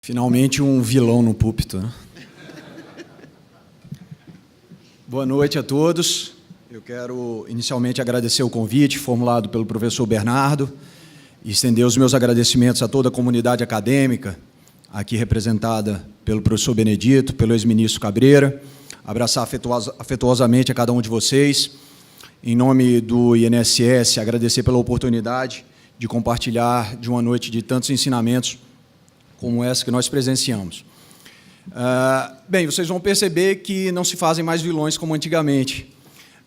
Finalmente um vilão no púlpito, né? Boa noite a todos. Eu quero inicialmente agradecer o convite formulado pelo professor Bernardo e estender os meus agradecimentos a toda a comunidade acadêmica, aqui representada pelo professor Benedito, pelo ex-ministro Cabreira, abraçar afetuosamente a cada um de vocês. Em nome do INSS, agradecer pela oportunidade de compartilhar de uma noite de tantos ensinamentos como essa que nós presenciamos. Bem, vocês vão perceber que não se fazem mais vilões como antigamente.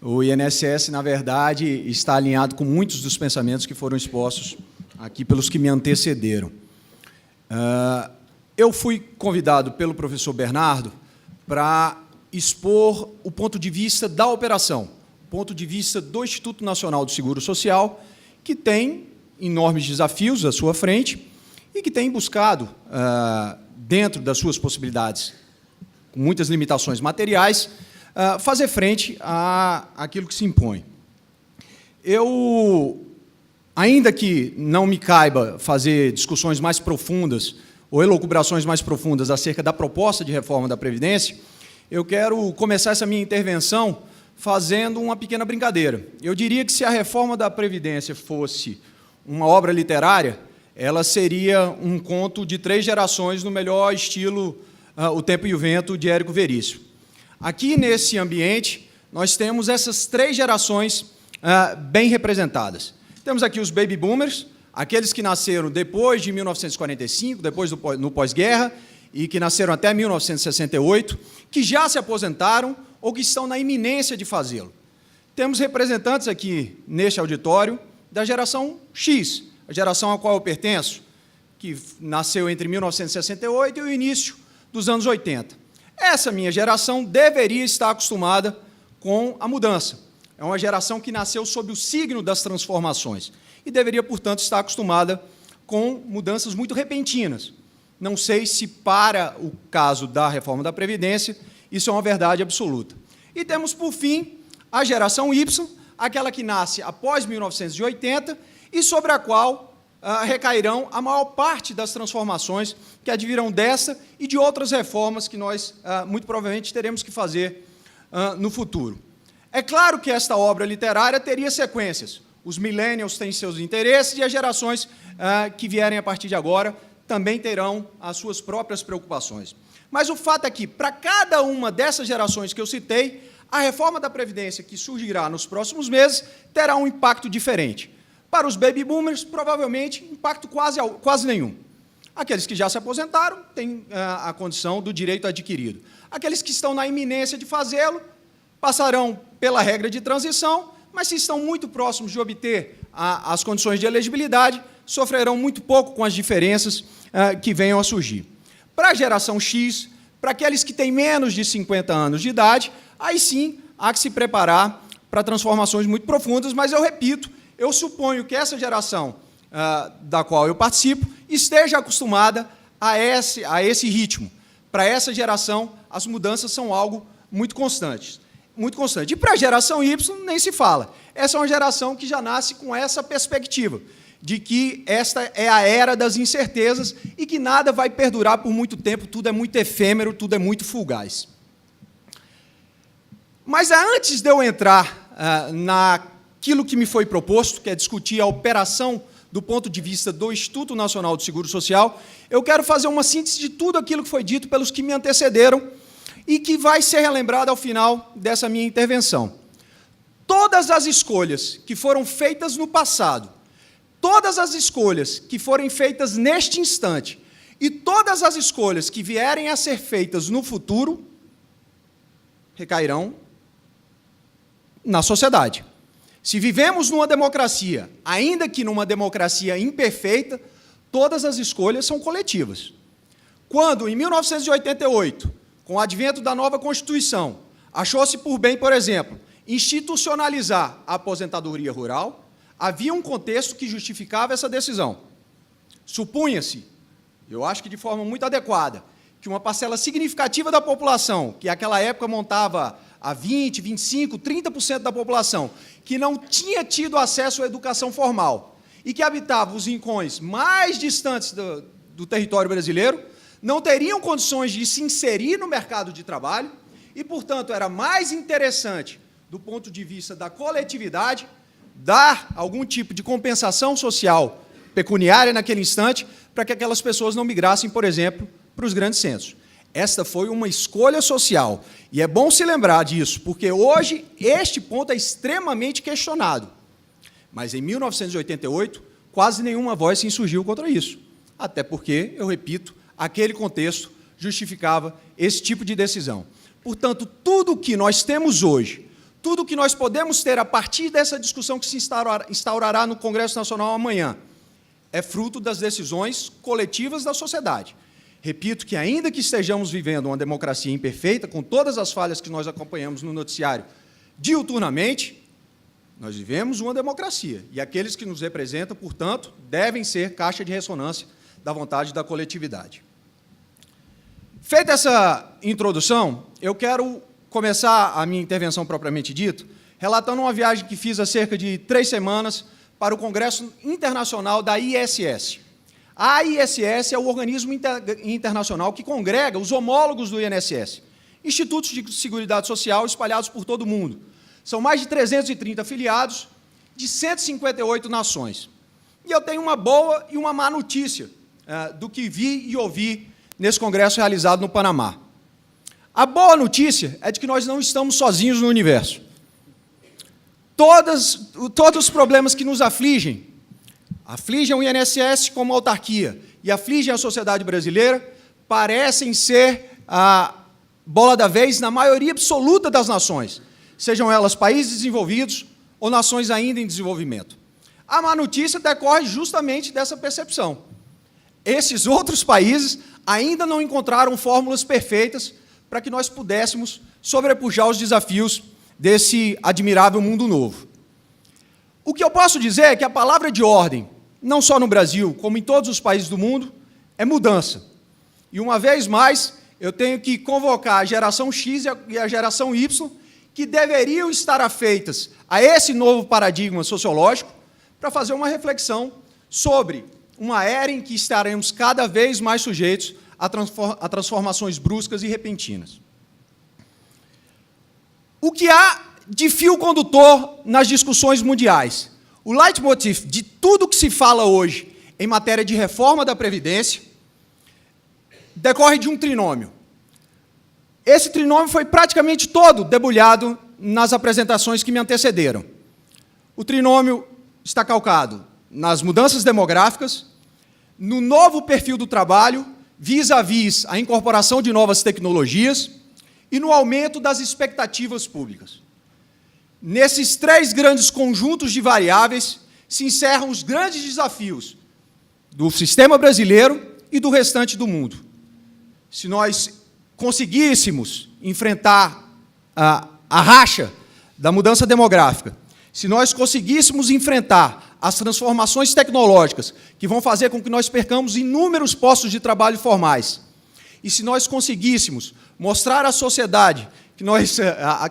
O INSS, na verdade, está alinhado com muitos dos pensamentos que foram expostos aqui pelos que me antecederam. Eu fui convidado pelo professor Bernardo para expor o ponto de vista da operação, o ponto de vista do Instituto Nacional do Seguro Social, que tem enormes desafios à sua frente e que tem buscado, dentro das suas possibilidades, com muitas limitações materiais, fazer frente àquilo que se impõe. Eu, ainda que não me caiba fazer discussões mais profundas ou elucubrações mais profundas acerca da proposta de reforma da Previdência, eu quero começar essa minha intervenção fazendo uma pequena brincadeira. Eu diria que se a reforma da Previdência fosse uma obra literária, ela seria um conto de 3 gerações no melhor estilo O Tempo e o Vento, de Érico Veríssimo. Aqui, nesse ambiente, nós temos essas 3 gerações bem representadas. Temos aqui os baby boomers, aqueles que nasceram depois de 1945, depois no pós-guerra, e que nasceram até 1968, que já se aposentaram ou que estão na iminência de fazê-lo. Temos representantes aqui, neste auditório, da geração X, a geração a qual eu pertenço, que nasceu entre 1968 e o início dos anos 80. Essa minha geração deveria estar acostumada com a mudança. É uma geração que nasceu sob o signo das transformações e deveria, portanto, estar acostumada com mudanças muito repentinas. Não sei se, para o caso da reforma da Previdência, isso é uma verdade absoluta. E temos, por fim, a geração Y, aquela que nasce após 1980 e sobre a qual recairão a maior parte das transformações que advirão dessa e de outras reformas que nós, muito provavelmente, teremos que fazer no futuro. É claro que esta obra literária teria sequências. Os millennials têm seus interesses e as gerações que vierem a partir de agora também terão as suas próprias preocupações. Mas o fato é que, para cada uma dessas gerações que eu citei, a reforma da Previdência que surgirá nos próximos meses terá um impacto diferente. Para os baby boomers, provavelmente, impacto quase nenhum. Aqueles que já se aposentaram têm a condição do direito adquirido. Aqueles que estão na iminência de fazê-lo passarão pela regra de transição, mas se estão muito próximos de obter as condições de elegibilidade, sofrerão muito pouco com as diferenças que venham a surgir. Para a geração X, para aqueles que têm menos de 50 anos de idade, aí sim há que se preparar para transformações muito profundas, mas eu repito, eu suponho que essa geração da qual eu participo esteja acostumada a esse ritmo. Para essa geração, as mudanças são algo muito constante. Muito constante. E para a geração Y, nem se fala. Essa é uma geração que já nasce com essa perspectiva, de que esta é a era das incertezas e que nada vai perdurar por muito tempo, tudo é muito efêmero, tudo é muito fugaz. Mas antes de eu entrar naquilo que me foi proposto, que é discutir a operação do ponto de vista do Instituto Nacional do Seguro Social, eu quero fazer uma síntese de tudo aquilo que foi dito pelos que me antecederam e que vai ser relembrado ao final dessa minha intervenção. Todas as escolhas que foram feitas no passado, todas as escolhas que forem feitas neste instante e todas as escolhas que vierem a ser feitas no futuro recairão na sociedade. Se vivemos numa democracia, ainda que numa democracia imperfeita, todas as escolhas são coletivas. Quando, em 1988, com o advento da nova Constituição, achou-se por bem, por exemplo, institucionalizar a aposentadoria rural, havia um contexto que justificava essa decisão. Supunha-se, eu acho que de forma muito adequada, que uma parcela significativa da população, que naquela época montava a 20%, 25%, 30% da população, que não tinha tido acesso à educação formal e que habitava os rincões mais distantes do território brasileiro, não teriam condições de se inserir no mercado de trabalho e, portanto, era mais interessante, do ponto de vista da coletividade, dar algum tipo de compensação social pecuniária naquele instante para que aquelas pessoas não migrassem, por exemplo, para os grandes centros. Esta foi uma escolha social. E é bom se lembrar disso, porque hoje este ponto é extremamente questionado. Mas em 1988, quase nenhuma voz se insurgiu contra isso. Até porque, eu repito, aquele contexto justificava esse tipo de decisão. Portanto, tudo o que nós temos hoje, tudo o que nós podemos ter a partir dessa discussão que se instaurará no Congresso Nacional amanhã, é fruto das decisões coletivas da sociedade. Repito que, ainda que estejamos vivendo uma democracia imperfeita, com todas as falhas que nós acompanhamos no noticiário diuturnamente, nós vivemos uma democracia. E aqueles que nos representam, portanto, devem ser caixa de ressonância da vontade da coletividade. Feita essa introdução, eu quero começar a minha intervenção propriamente dita, relatando uma viagem que fiz há cerca de 3 semanas para o Congresso Internacional da ISS. A ISS é o organismo internacional que congrega os homólogos do INSS, institutos de seguridade social espalhados por todo o mundo. São mais de 330 afiliados de 158 nações. E eu tenho uma boa e uma má notícia do que vi e ouvi nesse congresso realizado no Panamá. A boa notícia é de que nós não estamos sozinhos no universo. Todos os problemas que nos afligem o INSS como autarquia e afligem a sociedade brasileira, parecem ser a bola da vez na maioria absoluta das nações, sejam elas países desenvolvidos ou nações ainda em desenvolvimento. A má notícia decorre justamente dessa percepção. Esses outros países ainda não encontraram fórmulas perfeitas para que nós pudéssemos sobrepujar os desafios desse admirável mundo novo. O que eu posso dizer é que a palavra de ordem, não só no Brasil, como em todos os países do mundo, é mudança. E, uma vez mais, eu tenho que convocar a geração X e a geração Y, que deveriam estar afeitas a esse novo paradigma sociológico, para fazer uma reflexão sobre uma era em que estaremos cada vez mais sujeitos a transformações bruscas e repentinas. O que há de fio condutor nas discussões mundiais? O leitmotiv de tudo que se fala hoje em matéria de reforma da Previdência decorre de um trinômio. Esse trinômio foi praticamente todo debulhado nas apresentações que me antecederam. O trinômio está calcado nas mudanças demográficas, no novo perfil do trabalho, vis-à-vis a incorporação de novas tecnologias e no aumento das expectativas públicas. Nesses 3 grandes conjuntos de variáveis se encerram os grandes desafios do sistema brasileiro e do restante do mundo. Se nós conseguíssemos enfrentar a racha da mudança demográfica, se nós conseguíssemos enfrentar as transformações tecnológicas que vão fazer com que nós percamos inúmeros postos de trabalho formais, e se nós conseguíssemos mostrar à sociedade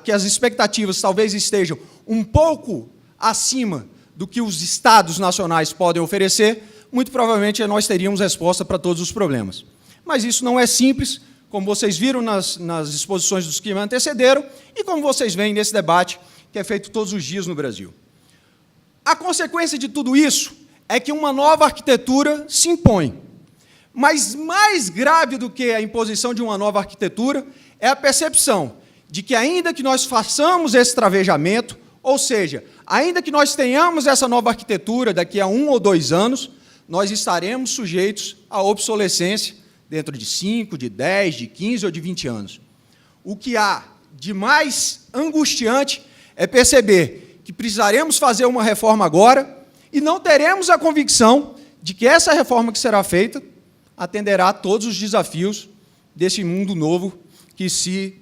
que as expectativas talvez estejam um pouco acima do que os estados nacionais podem oferecer, muito provavelmente nós teríamos resposta para todos os problemas. Mas isso não é simples, como vocês viram nas exposições dos que me antecederam, e como vocês veem nesse debate que é feito todos os dias no Brasil. A consequência de tudo isso é que uma nova arquitetura se impõe. Mas mais grave do que a imposição de uma nova arquitetura é a percepção de que, ainda que nós façamos esse travejamento, ou seja, ainda que nós tenhamos essa nova arquitetura daqui a 1 ou 2 anos, nós estaremos sujeitos à obsolescência dentro de 5, de 10, de 15 ou de 20 anos. O que há de mais angustiante é perceber que precisaremos fazer uma reforma agora e não teremos a convicção de que essa reforma que será feita atenderá a todos os desafios desse mundo novo que se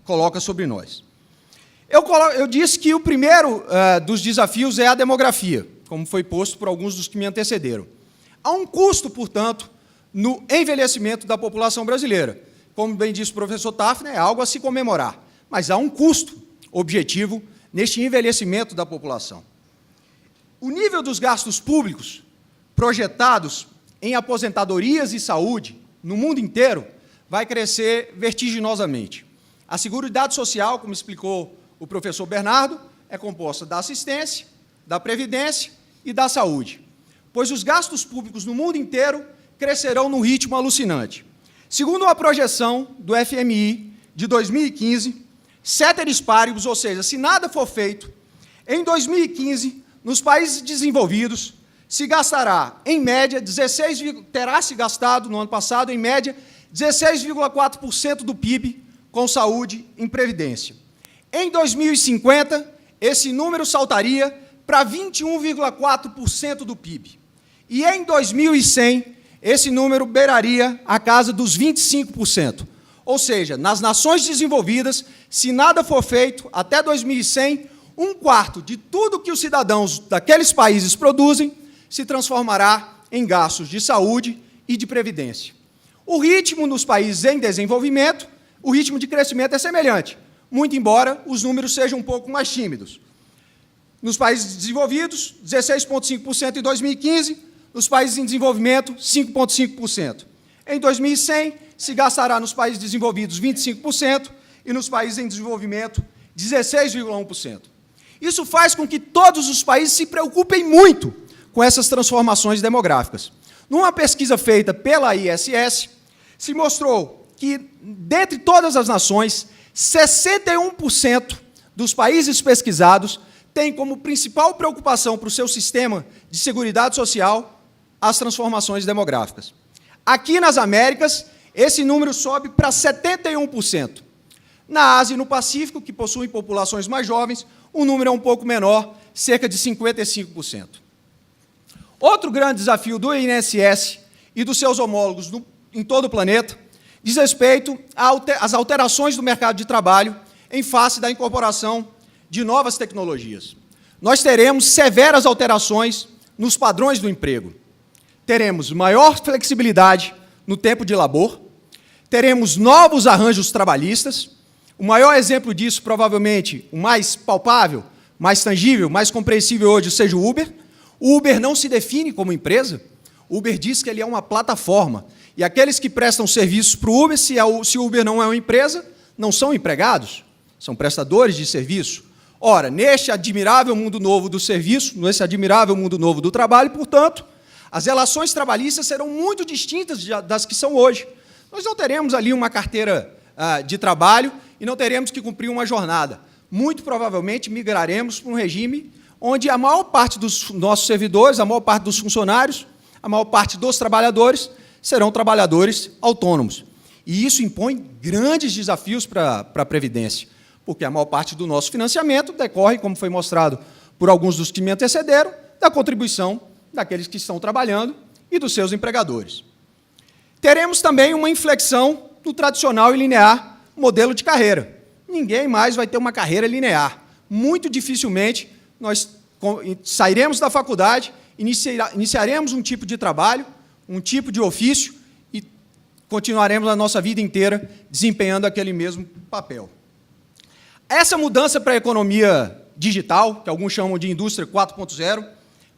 coloca sobre nós. Eu disse que o primeiro dos desafios é a demografia, como foi posto por alguns dos que me antecederam. Há um custo, portanto, no envelhecimento da população brasileira. Como bem disse o professor Tafner, é algo a se comemorar, mas há um custo objetivo neste envelhecimento da população. O nível dos gastos públicos projetados em aposentadorias e saúde no mundo inteiro, vai crescer vertiginosamente. A Seguridade Social, como explicou o professor Bernardo, é composta da assistência, da previdência e da saúde, pois os gastos públicos no mundo inteiro crescerão num ritmo alucinante. Segundo uma projeção do FMI de 2015, ceteris paribus, ou seja, se nada for feito, em 2015, nos países desenvolvidos, se gastará, em média, terá se gastado, no ano passado, em média, 16,4% do PIB com saúde em previdência. Em 2050, esse número saltaria para 21,4% do PIB. E em 2100, esse número beiraria a casa dos 25%. Ou seja, nas nações desenvolvidas, se nada for feito, até 2100, um quarto de tudo que os cidadãos daqueles países produzem se transformará em gastos de saúde e de previdência. O ritmo nos países em desenvolvimento, o ritmo de crescimento é semelhante, muito embora os números sejam um pouco mais tímidos. Nos países desenvolvidos, 16,5% em 2015, nos países em desenvolvimento, 5,5%. Em 2100, se gastará nos países desenvolvidos 25% e nos países em desenvolvimento 16,1%. Isso faz com que todos os países se preocupem muito com essas transformações demográficas. Numa pesquisa feita pela ISS, se mostrou que, dentre todas as nações, 61% dos países pesquisados têm como principal preocupação para o seu sistema de seguridade social as transformações demográficas. Aqui nas Américas, esse número sobe para 71%. Na Ásia e no Pacífico, que possuem populações mais jovens, o número é um pouco menor, cerca de 55%. Outro grande desafio do INSS e dos seus homólogos em todo o planeta diz respeito às alterações do mercado de trabalho em face da incorporação de novas tecnologias. Nós teremos severas alterações nos padrões do emprego. Teremos maior flexibilidade no tempo de labor, teremos novos arranjos trabalhistas. O maior exemplo disso, provavelmente, o mais palpável, mais tangível, mais compreensível hoje, seja o Uber. O Uber não se define como empresa. O Uber diz que ele é uma plataforma. E aqueles que prestam serviços para o Uber, se o Uber não é uma empresa, não são empregados, são prestadores de serviço. Ora, neste admirável mundo novo do serviço, nesse admirável mundo novo do trabalho, portanto, as relações trabalhistas serão muito distintas das que são hoje. Nós não teremos ali uma carteira de trabalho e não teremos que cumprir uma jornada. Muito provavelmente migraremos para um regime onde a maior parte dos nossos servidores, a maior parte dos funcionários, a maior parte dos trabalhadores serão trabalhadores autônomos. E isso impõe grandes desafios para a Previdência, porque a maior parte do nosso financiamento decorre, como foi mostrado por alguns dos que me antecederam, da contribuição daqueles que estão trabalhando e dos seus empregadores. Teremos também uma inflexão no tradicional e linear modelo de carreira. Ninguém mais vai ter uma carreira linear. Muito dificilmente nós sairemos da faculdade, iniciaremos um tipo de trabalho, um tipo de ofício e continuaremos a nossa vida inteira desempenhando aquele mesmo papel. Essa mudança para a economia digital, que alguns chamam de indústria 4.0,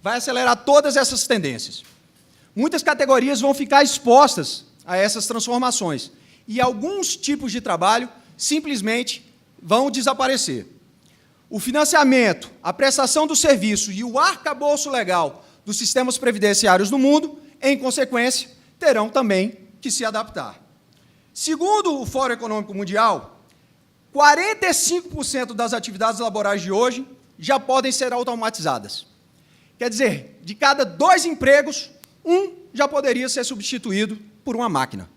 vai acelerar todas essas tendências. Muitas categorias vão ficar expostas a essas transformações e alguns tipos de trabalho simplesmente vão desaparecer. O financiamento, a prestação do serviço e o arcabouço legal dos sistemas previdenciários no mundo, em consequência, terão também que se adaptar. Segundo o Fórum Econômico Mundial, 45% das atividades laborais de hoje já podem ser automatizadas. Quer dizer, de cada 2 empregos, 1 já poderia ser substituído por uma máquina.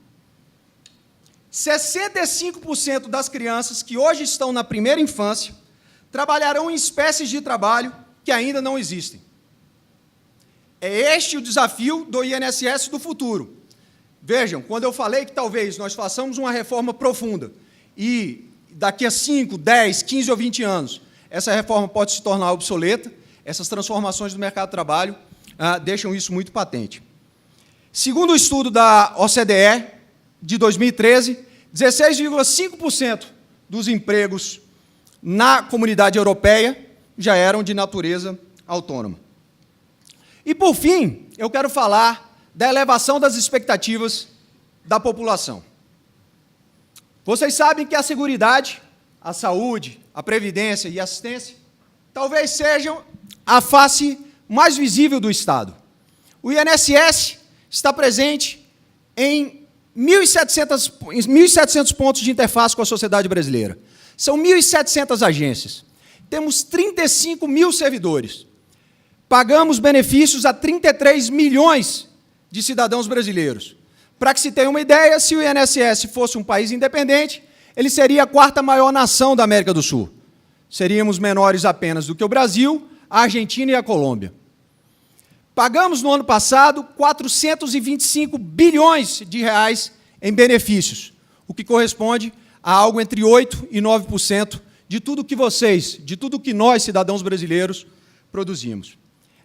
65% das crianças que hoje estão na primeira infância trabalharão em espécies de trabalho que ainda não existem. É este o desafio do INSS do futuro. Vejam, quando eu falei que talvez nós façamos uma reforma profunda e daqui a 5, 10, 15 ou 20 anos essa reforma pode se tornar obsoleta, essas transformações do mercado de trabalho deixam isso muito patente. Segundo o estudo da OCDE, de 2013, 16,5% dos empregos na comunidade europeia já eram de natureza autônoma. E, por fim, eu quero falar da elevação das expectativas da população. Vocês sabem que a seguridade, a saúde, a previdência e a assistência talvez sejam a face mais visível do Estado. O INSS está presente em 1.700 pontos de interface com a sociedade brasileira. São 1.700 agências. Temos 35 mil servidores. Pagamos benefícios a 33 milhões de cidadãos brasileiros. Para que se tenha uma ideia, se o INSS fosse um país independente, ele seria a quarta maior nação da América do Sul. Seríamos menores apenas do que o Brasil, a Argentina e a Colômbia. Pagamos, no ano passado, 425 bilhões de reais em benefícios, o que corresponde a algo entre 8% e 9% de tudo que vocês, de tudo que nós, cidadãos brasileiros, produzimos.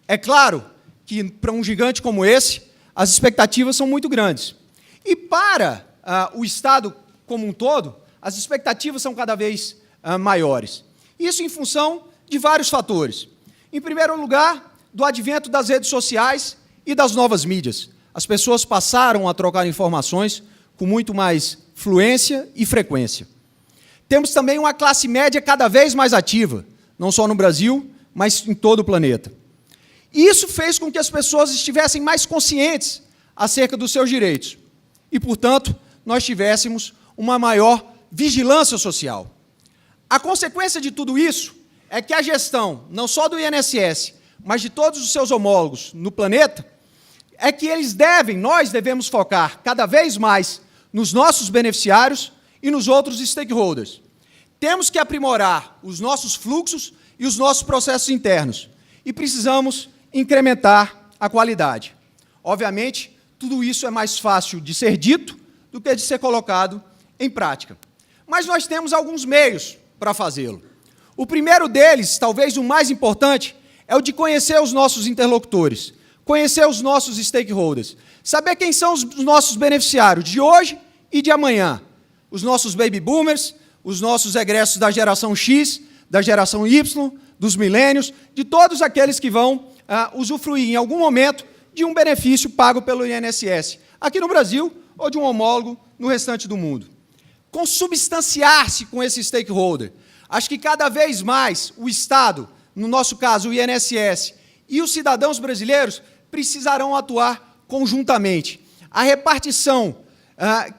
É claro que, para um gigante como esse, as expectativas são muito grandes. E para o Estado como um todo, as expectativas são cada vez maiores. Isso em função de vários fatores. Em primeiro lugar, do advento das redes sociais e das novas mídias. As pessoas passaram a trocar informações com muito mais fluência e frequência. Temos também uma classe média cada vez mais ativa, não só no Brasil, mas em todo o planeta. E isso fez com que as pessoas estivessem mais conscientes acerca dos seus direitos. E, portanto, nós tivéssemos uma maior vigilância social. A consequência de tudo isso é que a gestão, não só do INSS, mas de todos os seus homólogos no planeta, é que nós devemos focar cada vez mais nos nossos beneficiários e nos outros stakeholders. Temos que aprimorar os nossos fluxos e os nossos processos internos. E precisamos incrementar a qualidade. Obviamente, tudo isso é mais fácil de ser dito do que de ser colocado em prática. Mas nós temos alguns meios para fazê-lo. O primeiro deles, talvez o mais importante, é o de conhecer os nossos interlocutores, conhecer os nossos stakeholders, saber quem são os nossos beneficiários de hoje e de amanhã, os nossos baby boomers, os nossos egressos da geração X, da geração Y, dos milênios, de todos aqueles que vão usufruir em algum momento de um benefício pago pelo INSS, aqui no Brasil ou de um homólogo no restante do mundo. Consubstanciar-se com esse stakeholder. Acho que cada vez mais o Estado, no nosso caso o INSS, e os cidadãos brasileiros precisarão atuar conjuntamente. A repartição,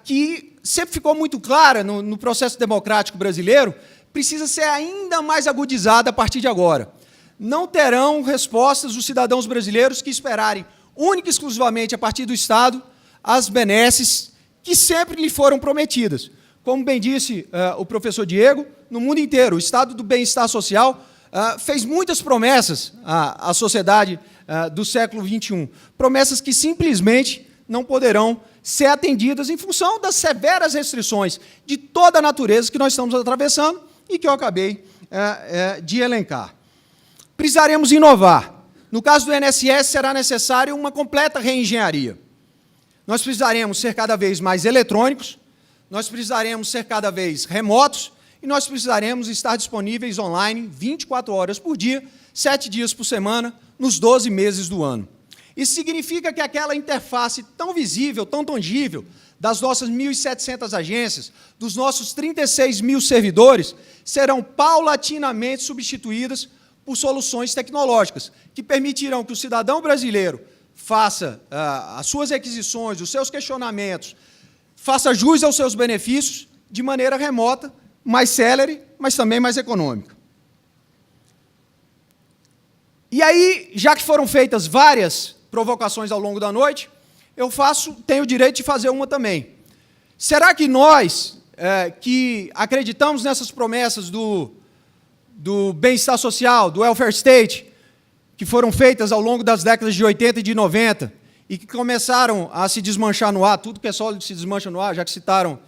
que sempre ficou muito clara no processo democrático brasileiro, precisa ser ainda mais agudizada a partir de agora. Não terão respostas os cidadãos brasileiros que esperarem única e exclusivamente a partir do Estado as benesses que sempre lhe foram prometidas. Como bem disse o professor Diego, no mundo inteiro, o Estado do bem-estar social fez muitas promessas à sociedade do século XXI, promessas que simplesmente não poderão ser atendidas em função das severas restrições de toda a natureza que nós estamos atravessando e que eu acabei de elencar. Precisaremos inovar. No caso do INSS, será necessário uma completa reengenharia. Nós precisaremos ser cada vez mais eletrônicos, nós precisaremos ser cada vez remotos e nós precisaremos estar disponíveis online 24 horas por dia, 7 dias por semana, nos 12 meses do ano. Isso significa que aquela interface tão visível, tão tangível, das nossas 1.700 agências, dos nossos 36 mil servidores, serão paulatinamente substituídas por soluções tecnológicas, que permitirão que o cidadão brasileiro faça as suas requisições, os seus questionamentos, faça jus aos seus benefícios de maneira remota, mais célere, mas também mais econômica. E aí, já que foram feitas várias provocações ao longo da noite, eu tenho o direito de fazer uma também. Será que nós, que acreditamos nessas promessas do bem-estar social, do welfare state, que foram feitas ao longo das décadas de 80 e de 90, e que começaram a se desmanchar no ar, tudo que é sólido se desmancha no ar, já que citaram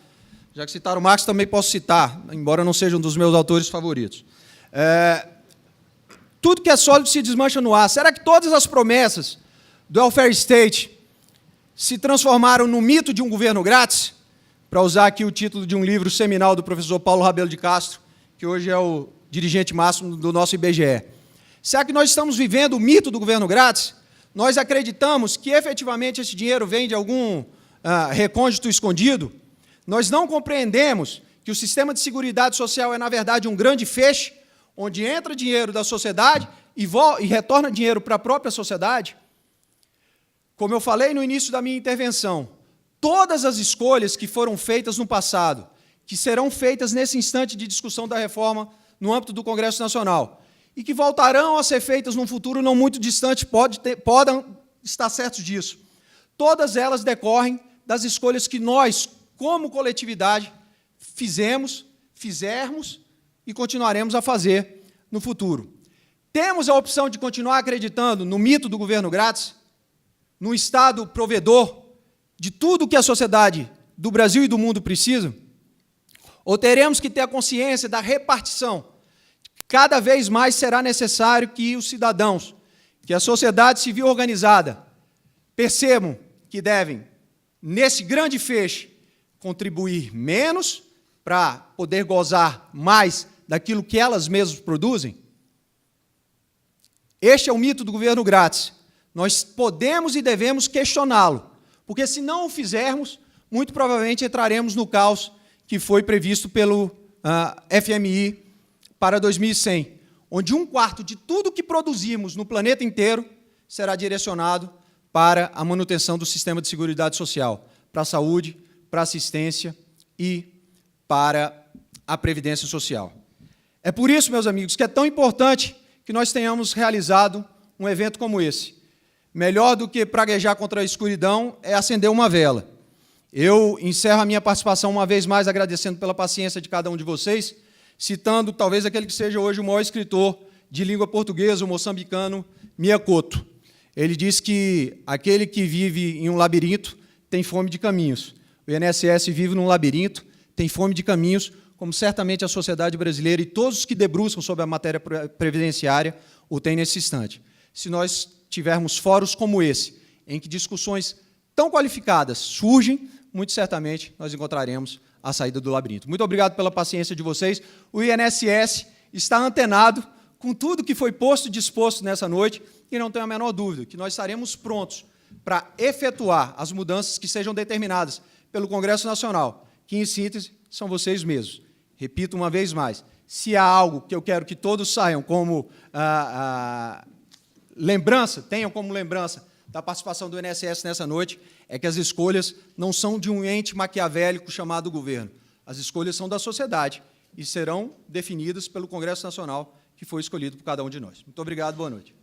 Marx, também posso citar, embora não seja um dos meus autores favoritos. Tudo que é sólido se desmancha no ar. Será que todas as promessas do welfare state se transformaram no mito de um governo grátis? Para usar aqui o título de um livro seminal do professor Paulo Rabelo de Castro, que hoje é o dirigente máximo do nosso IBGE. Será que nós estamos vivendo o mito do governo grátis? Nós acreditamos que, efetivamente, esse dinheiro vem de algum recôndito escondido, nós não compreendemos que o sistema de seguridade social é, na verdade, um grande feixe, onde entra dinheiro da sociedade e retorna dinheiro para a própria sociedade. Como eu falei no início da minha intervenção, todas as escolhas que foram feitas no passado, que serão feitas nesse instante de discussão da reforma no âmbito do Congresso Nacional, e que voltarão a ser feitas num futuro não muito distante, podem estar certos disso. Todas elas decorrem das escolhas que nós, como coletividade, fizermos e continuaremos a fazer no futuro. Temos a opção de continuar acreditando no mito do governo grátis, no Estado provedor de tudo que a sociedade do Brasil e do mundo precisa? Ou teremos que ter a consciência da repartição? Cada vez mais será necessário que os cidadãos, que a sociedade civil organizada, percebam que devem, nesse grande feixe, contribuir menos para poder gozar mais daquilo que elas mesmas produzem? Este é o mito do governo grátis. Nós podemos e devemos questioná-lo, porque se não o fizermos, muito provavelmente entraremos no caos que foi previsto pelo FMI para 2100, onde 1/4 de tudo que produzimos no planeta inteiro será direcionado para a manutenção do sistema de seguridade social, para a saúde, para a assistência e para a previdência social. É por isso, meus amigos, que é tão importante que nós tenhamos realizado um evento como esse. Melhor do que praguejar contra a escuridão é acender uma vela. Eu encerro a minha participação uma vez mais agradecendo pela paciência de cada um de vocês, citando talvez aquele que seja hoje o maior escritor de língua portuguesa, o moçambicano Mia Couto. Ele diz que aquele que vive em um labirinto tem fome de caminhos. O INSS vive num labirinto, tem fome de caminhos, como certamente a sociedade brasileira e todos os que debruçam sobre a matéria previdenciária o têm nesse instante. Se nós tivermos fóruns como esse, em que discussões tão qualificadas surgem, muito certamente nós encontraremos a saída do labirinto. Muito obrigado pela paciência de vocês. O INSS está antenado com tudo que foi posto e disposto nessa noite, e não tenho a menor dúvida que nós estaremos prontos para efetuar as mudanças que sejam determinadas pelo Congresso Nacional, que, em síntese, são vocês mesmos. Repito uma vez mais, se há algo que eu quero que todos saiam como lembrança, tenham como lembrança da participação do INSS nessa noite, é que as escolhas não são de um ente maquiavélico chamado governo. As escolhas são da sociedade e serão definidas pelo Congresso Nacional, que foi escolhido por cada um de nós. Muito obrigado, boa noite.